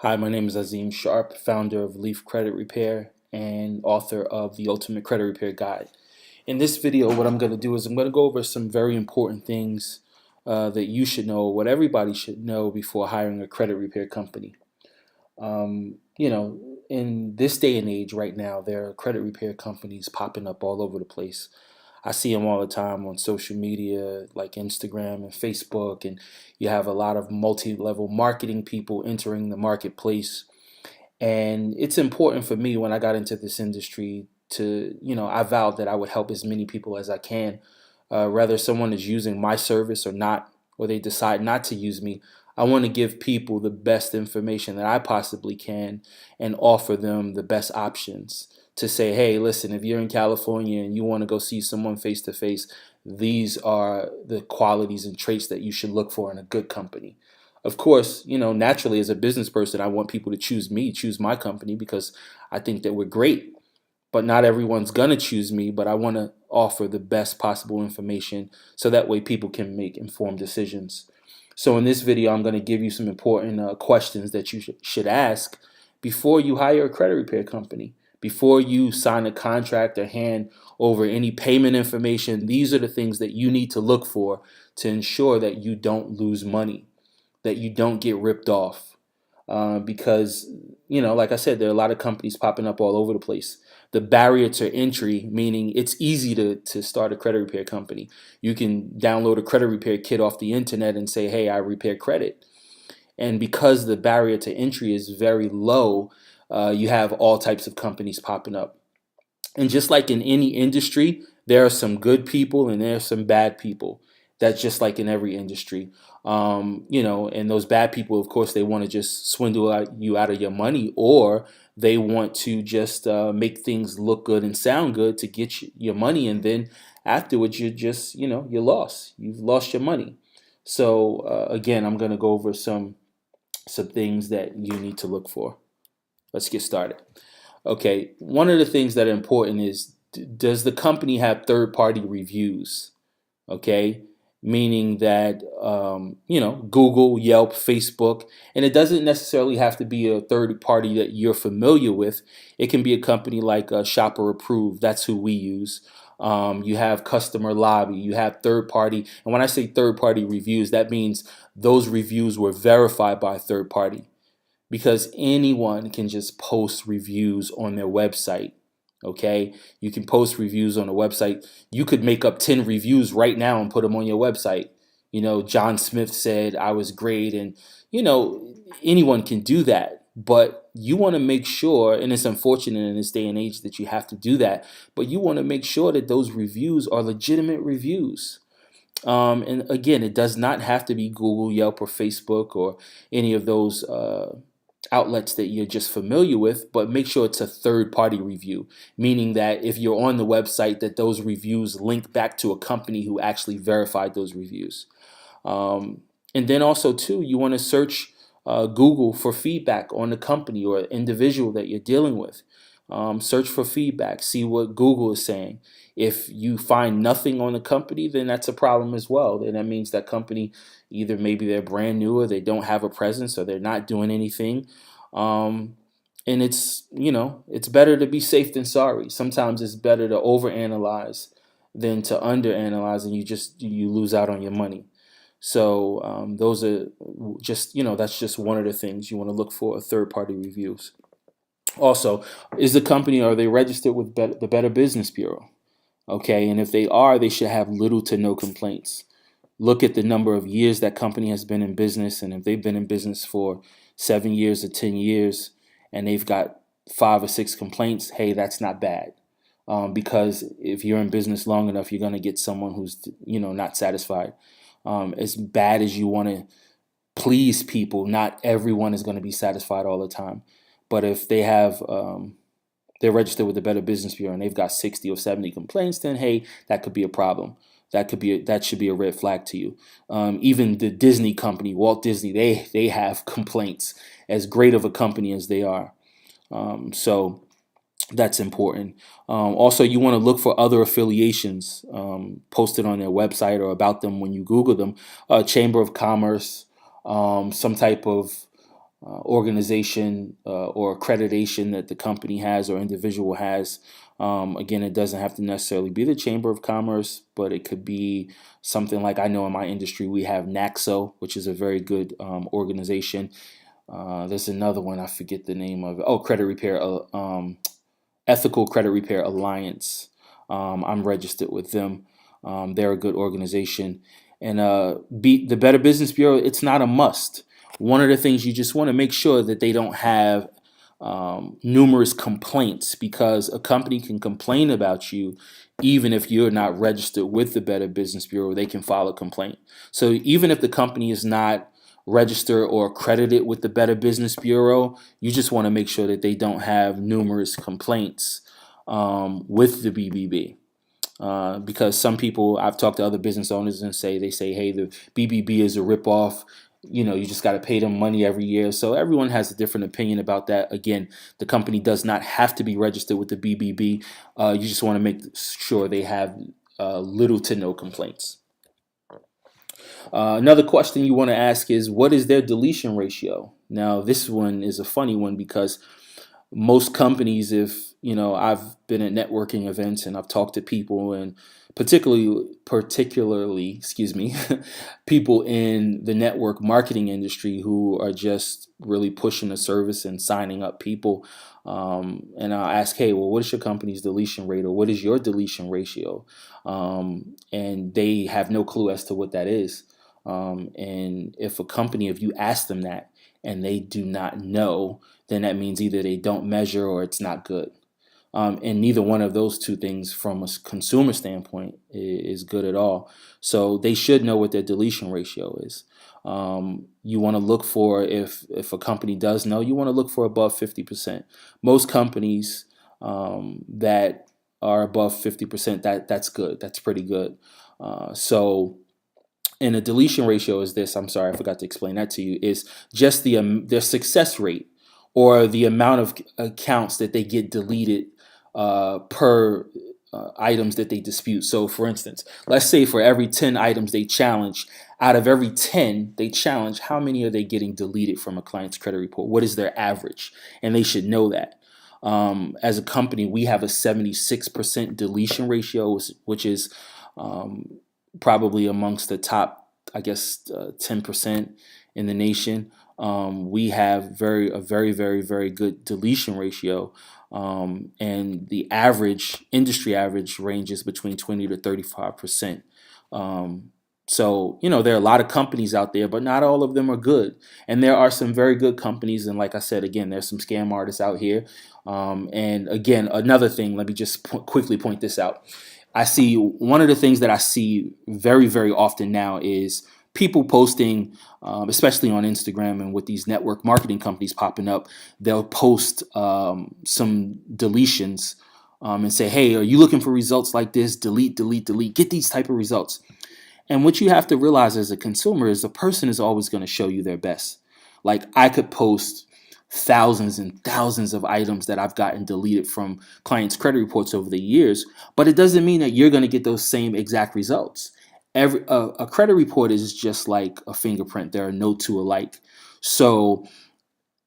Hi, my name is Aazim Sharp, founder of Leaf Credit Repair and author of the Ultimate Credit Repair Guide. In this video, what I'm going to do is I'm going to go over some very important things that you should know, what everybody should know before hiring a credit repair company. In this day and age right now, there are credit repair companies popping up all over the place. I see them all the time on social media like Instagram and Facebook, and you have a lot of multi-level marketing people entering the marketplace. And it's important for me when I got into this industry to, I vowed that I would help as many people as I can. Whether someone is using my service or not, or they decide not to use me, I want to give people the best information that I possibly can and offer them the best options to say, hey, listen, if you're in California and you want to go see someone face to face, these are the qualities and traits that you should look for in a good company. Of course, naturally as a business person, I want people to choose me, choose my company because I think that we're great. But not everyone's going to choose me, but I want to offer the best possible information so that way people can make informed decisions. So in this video, I'm going to give you some important questions that you should ask before you hire a credit repair company. Before you sign a contract or hand over any payment information, these are the things that you need to look for to ensure that you don't lose money, that you don't get ripped off. Because, like I said, there are a lot of companies popping up all over the place. The barrier to entry, meaning it's easy to start a credit repair company. You can download a credit repair kit off the internet and say, hey, I repair credit. And because the barrier to entry is very low, you have all types of companies popping up. And just like in any industry, there are some good people and there are some bad people. That's just like in every industry. And those bad people, of course, they want to just swindle you out of your money, or they want to just make things look good and sound good to get your money. And then afterwards, you're just, you're lost. You've lost your money. So again, I'm going to go over some things that you need to look for. Let's get started. Okay, one of the things that are important is, does the company have third-party reviews? Okay, meaning that, Google, Yelp, Facebook, and it doesn't necessarily have to be a third party that you're familiar with. It can be a company like Shopper Approved. That's who we use. You have Customer Lobby, you have third party. And when I say third party reviews, that means those reviews were verified by a third party, because anyone can just post reviews on their website. Okay, you can post reviews on a website. You could make up 10 reviews right now and put them on your website. John Smith said I was great, and anyone can do that. But you want to make sure, and it's unfortunate in this day and age that you have to do that, but you want to make sure that those reviews are legitimate reviews. And again, it does not have to be Google, Yelp, or Facebook, or any of those outlets that you're just familiar with, but make sure it's a third party review, meaning that if you're on the website, that those reviews link back to a company who actually verified those reviews. And then also too, you want to search Google for feedback on the company or individual that you're dealing with. Search for feedback, see what Google is saying. If you find nothing on the company, then that's a problem as well. Then that means that company, either maybe they're brand new, or they don't have a presence, or they're not doing anything. And it's better to be safe than sorry. Sometimes it's better to overanalyze than to underanalyze, and you lose out on your money. So those are just, that's just one of the things you want to look for: third party reviews. Also, is the company, are they registered with the Better Business Bureau? Okay, and if they are, they should have little to no complaints. Look at the number of years that company has been in business, and if they've been in business for 7 years or 10 years, and they've got 5 or 6 complaints, hey, that's not bad. Because if you're in business long enough, you're going to get someone who's, not satisfied. As bad as you want to please people, not everyone is going to be satisfied all the time. But if they have, they're registered with the Better Business Bureau and they've got 60 or 70 complaints, then hey, that could be a problem. That should be a red flag to you. Even the Disney company, Walt Disney, they have complaints, as great of a company as they are. So that's important. Also, you want to look for other affiliations posted on their website or about them when you Google them. Chamber of Commerce, some type of organization or accreditation that the company has or individual has. Again, it doesn't have to necessarily be the Chamber of Commerce, but it could be something like, I know in my industry we have NACSO, which is a very good organization. There's another one, I forget the name of it. Oh, Credit Repair, Ethical Credit Repair Alliance. I'm registered with them. They're a good organization. And the Better Business Bureau, it's not a must. One of the things you just want to make sure that they don't have numerous complaints, because a company can complain about you even if you're not registered with the Better Business Bureau. They can file a complaint. So even if the company is not registered or accredited with the Better Business Bureau, you just want to make sure that they don't have numerous complaints with the BBB. Because some people, I've talked to other business owners and they say, hey, the BBB is a ripoff. You just got to pay them money every year. So everyone has a different opinion about that. Again, the company does not have to be registered with the BBB. You just want to make sure they have little to no complaints. Another question you want to ask is, what is their deletion ratio? Now, this one is a funny one, because most companies, if I've been at networking events and I've talked to people, and particularly, excuse me, people in the network marketing industry who are just really pushing the service and signing up people. And I'll ask, hey, well, what is your company's deletion rate, or what is your deletion ratio? And they have no clue as to what that is. And if you ask them that and they do not know, then that means either they don't measure or it's not good. And neither one of those two things from a consumer standpoint is good at all. So they should know what their deletion ratio is. You want to look for, if a company does know, you want to look for above 50%. Most companies that are above 50%, that's good. That's pretty good. And a deletion ratio is this. I'm sorry, I forgot to explain that to you. Is just their success rate, or the amount of accounts that they get deleted per items that they dispute. So, for instance, let's say for every 10 items they challenge, out of every 10 they challenge, how many are they getting deleted from a client's credit report? What is their average? And they should know that. As a company, we have a 76% deletion ratio, which is probably amongst the top, I guess, 10% in the nation. We have a very, very, very good deletion ratio. And the industry average ranges between 20 to 35%. So, there are a lot of companies out there, but not all of them are good. And there are some very good companies. And like I said, again, there's some scam artists out here. And again, another thing, let me just quickly point this out. One of the things that I see very, very often now is people posting, especially on Instagram and with these network marketing companies popping up, they'll post some deletions and say, hey, are you looking for results like this? Delete, delete, delete. Get these type of results. And what you have to realize as a consumer is the person is always going to show you their best. Like, I could post thousands and thousands of items that I've gotten deleted from clients' credit reports over the years, but it doesn't mean that you're going to get those same exact results. A credit report is just like a fingerprint. There are no two alike. So,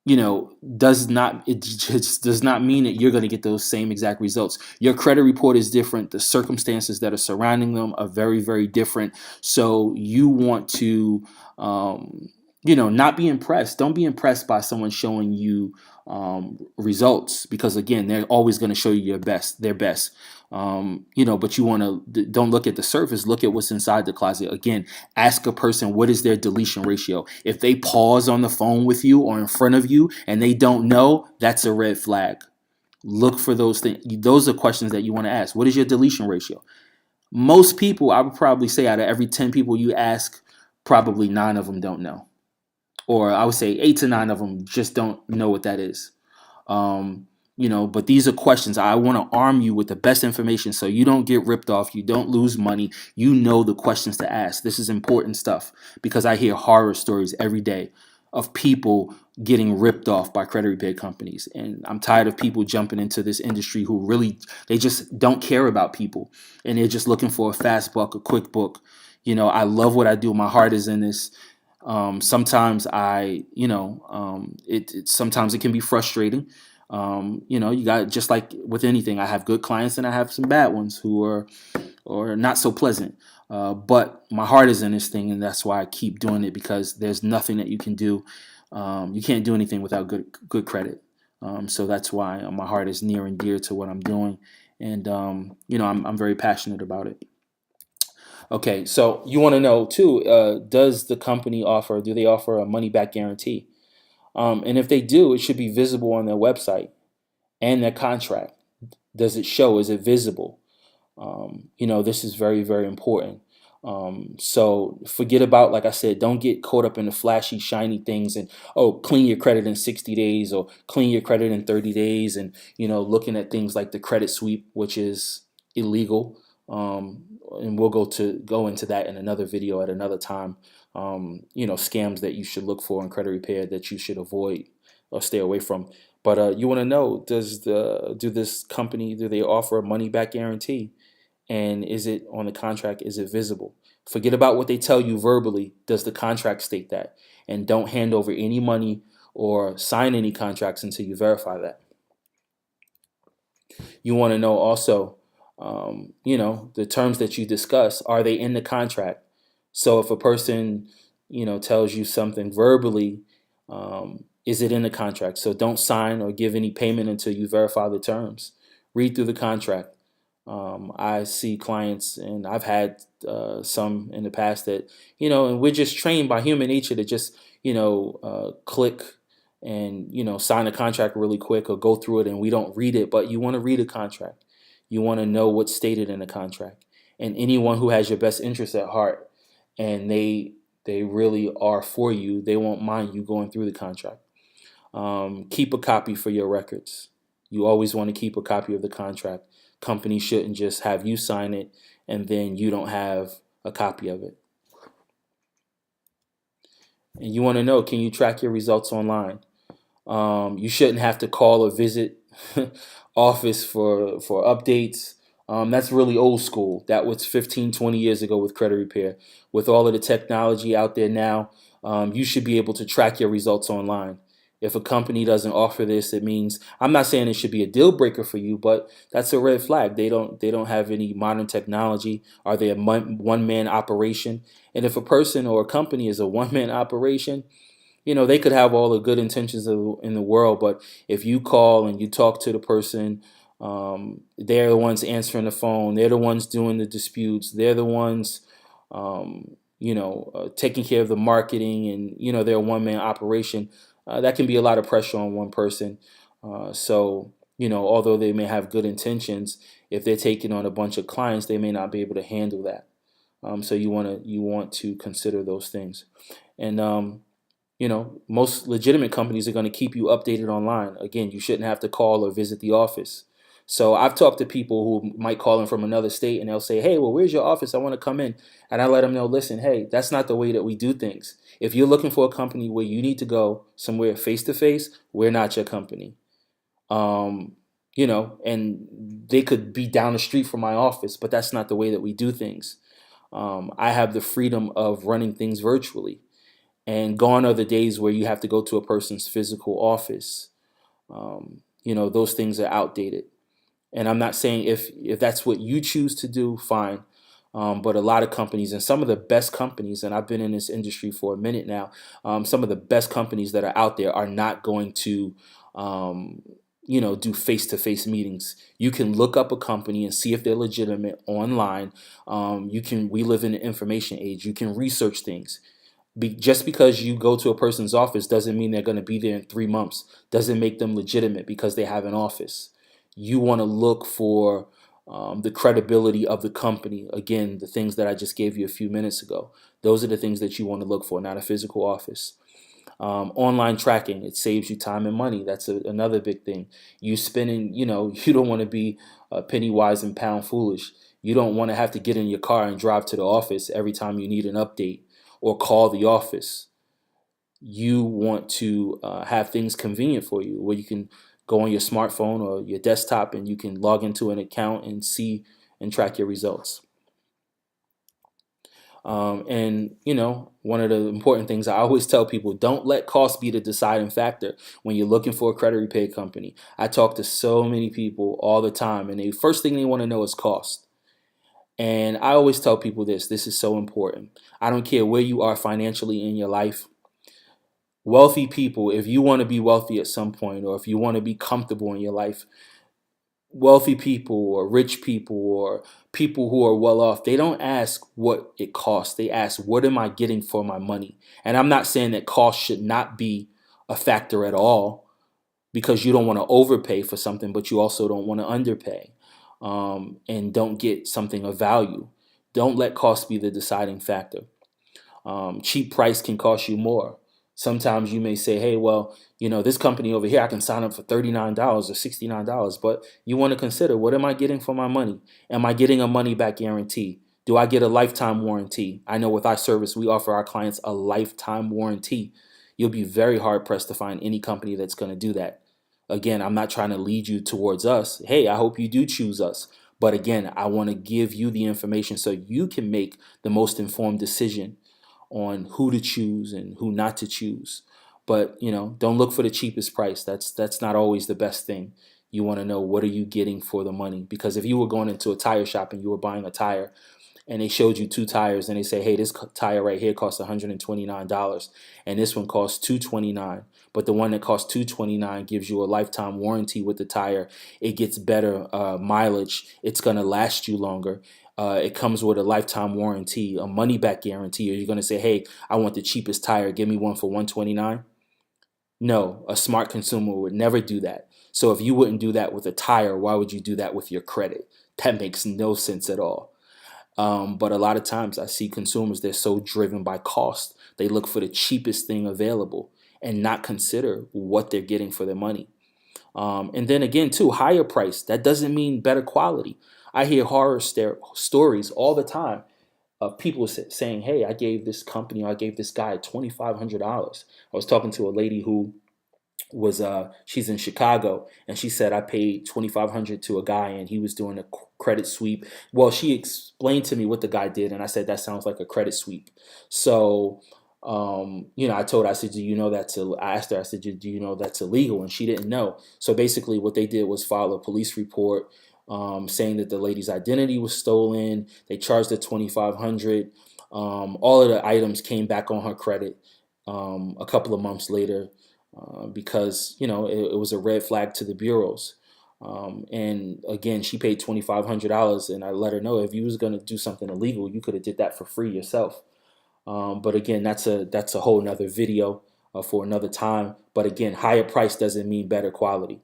it just does not mean that you're going to get those same exact results. Your credit report is different. The circumstances that are surrounding them are very, very different. So you want to, not be impressed. Don't be impressed by someone showing you results, because again, they're always going to show you their best. But you want to, don't look at the surface, look at what's inside the closet. Again, ask a person, what is their deletion ratio? If they pause on the phone with you or in front of you and they don't know, that's a red flag. Look for those things. Those are questions that you want to ask. What is your deletion ratio? Most people, I would probably say, out of every 10 people you ask, probably 9 of them don't know. Or I would say 8 to 9 of them just don't know what that is. But these are questions. I want to arm you with the best information so you don't get ripped off. You don't lose money. You know the questions to ask. This is important stuff, because I hear horror stories every day of people getting ripped off by credit repair companies. And I'm tired of people jumping into this industry who really, they just don't care about people. And they're just looking for a fast buck, a quick book. I love what I do. My heart is in this. Sometimes sometimes it can be frustrating. You got, just like with anything, I have good clients and I have some bad ones who are or not so pleasant. But my heart is in this thing, and that's why I keep doing it, because there's nothing that you can do. You can't do anything without good credit. So that's why my heart is near and dear to what I'm doing, and I'm very passionate about it. Okay, so you want to know too, does the company do they offer a money back guarantee? And if they do, it should be visible on their website and their contract. Does it show? Is it visible? This is very, very important. So forget about, like I said, don't get caught up in the flashy, shiny things and, oh, clean your credit in 60 days or clean your credit in 30 days. And, looking at things like the credit sweep, which is illegal. And we'll go into that in another video at another time. Scams that you should look for in credit repair that you should avoid or stay away from. But you want to know, do this company, do they offer a money back guarantee? And is it on the contract? Is it visible? Forget about what they tell you verbally. Does the contract state that? And don't hand over any money or sign any contracts until you verify that. You want to know also, the terms that you discuss, are they in the contract? So if a person, tells you something verbally, is it in the contract? So don't sign or give any payment until you verify the terms. Read through the contract. I see clients, and I've had some in the past that, and we're just trained by human nature to just, click and, sign a contract really quick or go through it, and we don't read it. But you want to read a contract. You want to know what's stated in the contract. And anyone who has your best interest at heart, and they really are for you, they won't mind you going through the contract. Keep a copy for your records. You always want to keep a copy of the contract. Company shouldn't just have you sign it and then you don't have a copy of it. And you want to know, can you track your results online? You shouldn't have to call or visit office for updates. That's really old school. That was 15, 20 years ago with credit repair. With all of the technology out there now, you should be able to track your results online. If a company doesn't offer this, it means, I'm not saying it should be a deal breaker for you, but that's a red flag. They don't have any modern technology. Are they a one man operation? And if a person or a company is a one man operation, they could have all the good intentions in the world, but if you call and you talk to the person, they're the ones answering the phone. They're the ones doing the disputes. They're the ones, taking care of the marketing, and they're a one man operation. That can be a lot of pressure on one person. So although they may have good intentions, if they're taking on a bunch of clients, they may not be able to handle that. So you want to consider those things, and most legitimate companies are going to keep you updated online. Again, you shouldn't have to call or visit the office. So I've talked to people who might call in from another state, and they'll say, hey, well, where's your office? I want to come in. And I let them know, listen, hey, that's not the way that we do things. If you're looking for a company where you need to go somewhere face to face, we're not your company. And they could be down the street from my office, but that's not the way that we do things. I have the freedom of running things virtually. And gone are the days where you have to go to a person's physical office. Those things are outdated. And I'm not saying if that's what you choose to do, fine. But a lot of companies, and some of the best companies, and I've been in this industry for a minute now, some of the best companies that are out there are not going to, do face-to-face meetings. You can look up a company and see if they're legitimate online. We live in an information age. You can research things. Just because you go to a person's office doesn't mean they're going to be there in 3 months. Doesn't make them legitimate because they have an office. You want to look for the credibility of the company. Again, the things that I just gave you a few minutes ago. Those are the things that you want to look for, not a physical office. Online tracking, it saves you time and money. That's another big thing. You spending, you don't want to be penny wise and pound foolish. You don't want to have to get in your car and drive to the office every time you need an update or call the office. You want to have things convenient for you where you can go on your smartphone or your desktop and you can log into an account and see and track your results. And, one of the important things I always tell people, don't let cost be the deciding factor when you're looking for a credit repair company. I talk to so many people all the time, and the first thing they want to know is cost. And I always tell people this is so important. I don't care where you are financially in your life. Wealthy people, if you want to be wealthy at some point, or if you want to be comfortable in your life, wealthy people or rich people or people who are well off, they don't ask what it costs. They ask, what am I getting for my money? And I'm not saying that cost should not be a factor at all, because you don't want to overpay for something, but you also don't want to underpay, and don't get something of value. Don't let cost be the deciding factor. Cheap price can cost you more. Sometimes you may say, hey, well, this company over here, I can sign up for $39 or $69, but you want to consider, what am I getting for my money? Am I getting a money back guarantee? Do I get a lifetime warranty? I know with our service, we offer our clients a lifetime warranty. You'll be very hard pressed to find any company that's going to do that. Again, I'm not trying to lead you towards us. Hey, I hope you do choose us. But again, I want to give you the information so you can make the most informed decision on who to choose and who not to choose. But, don't look for the cheapest price. That's not always the best thing. You want to know, what are you getting for the money? Because if you were going into a tire shop and you were buying a tire, and they showed you two tires, and they say, hey, this tire right here costs $129 and this one costs $229, but the one that costs $229 gives you a lifetime warranty with the tire. It gets better mileage. It's going to last you longer. It comes with a lifetime warranty, a money back guarantee. Are you going to say, hey, I want the cheapest tire, give me one for $129? No, a smart consumer would never do that. So if you wouldn't do that with a tire, why would you do that with your credit? That makes no sense at all. But a lot of times I see consumers, they're so driven by cost. They look for the cheapest thing available and not consider what they're getting for their money. And then again, too, higher price. That doesn't mean better quality. I hear horror stories all the time of people saying, hey, I gave this company, or I gave this guy $2,500. I was talking to a lady who was she's in Chicago, and she said, I paid $2,500 to a guy and he was doing a credit sweep. Well, she explained to me what the guy did, and I said, that sounds like a credit sweep. So I told her, I said, do you know that's I asked her, I said, do you know that's illegal? And she didn't know. So basically what they did was file a police report, saying that the lady's identity was stolen. They charged her $2,500. All of the items came back on her credit a couple of months later, because it was a red flag to the bureaus. And again, she paid $2,500, and I let her know, if you was going to do something illegal, you could have did that for free yourself. But again, that's a whole nother video for another time. But again, higher price doesn't mean better quality.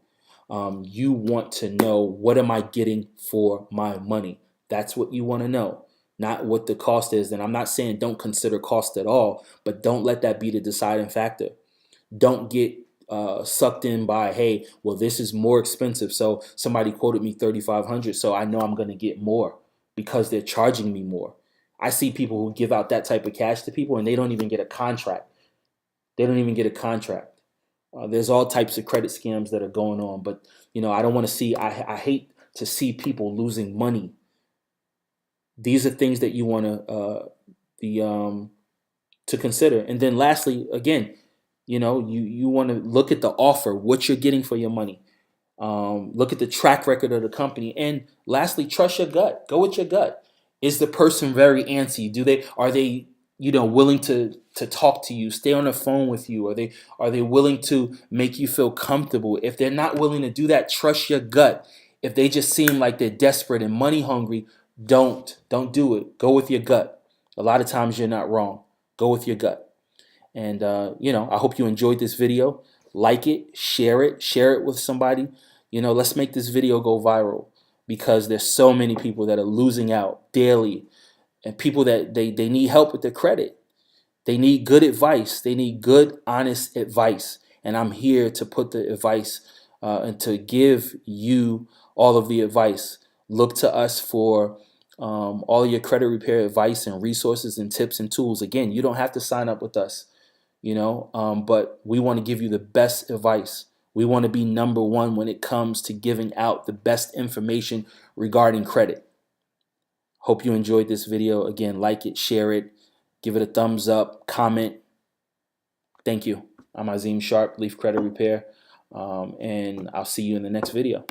You want to know, what am I getting for my money? That's what you want to know, not what the cost is. And I'm not saying don't consider cost at all, but don't let that be the deciding factor. Don't get sucked in by, hey, well, this is more expensive, so somebody quoted me $3,500, so I know I'm going to get more because they're charging me more. I see people who give out that type of cash to people, and they don't even get a contract. They don't even get a contract. There's all types of credit scams that are going on, but I don't want to see. I hate to see people losing money. These are things that you want to consider. And then lastly, again, you want to look at the offer, what you're getting for your money. Look at the track record of the company. And lastly, trust your gut. Go with your gut. Is the person very antsy? Are they willing to talk to you, stay on the phone with you? Are they willing to make you feel comfortable? If they're not willing to do that, trust your gut. If they just seem like they're desperate and money hungry, don't do it. Go with your gut. A lot of times you're not wrong. Go with your gut. And, I hope you enjoyed this video. Like it, share it with somebody. Let's make this video go viral, because there's so many people that are losing out daily, and people that they need help with their credit. They need good advice. They need good, honest advice. And I'm here to put the advice and to give you all of the advice. Look to us for all of your credit repair advice and resources and tips and tools. Again, you don't have to sign up with us. But we want to give you the best advice. We want to be number one when it comes to giving out the best information regarding credit. Hope you enjoyed this video. Again, like it, share it, give it a thumbs up, comment. Thank you. I'm Aazim Sharp, Leaf Credit Repair, and I'll see you in the next video.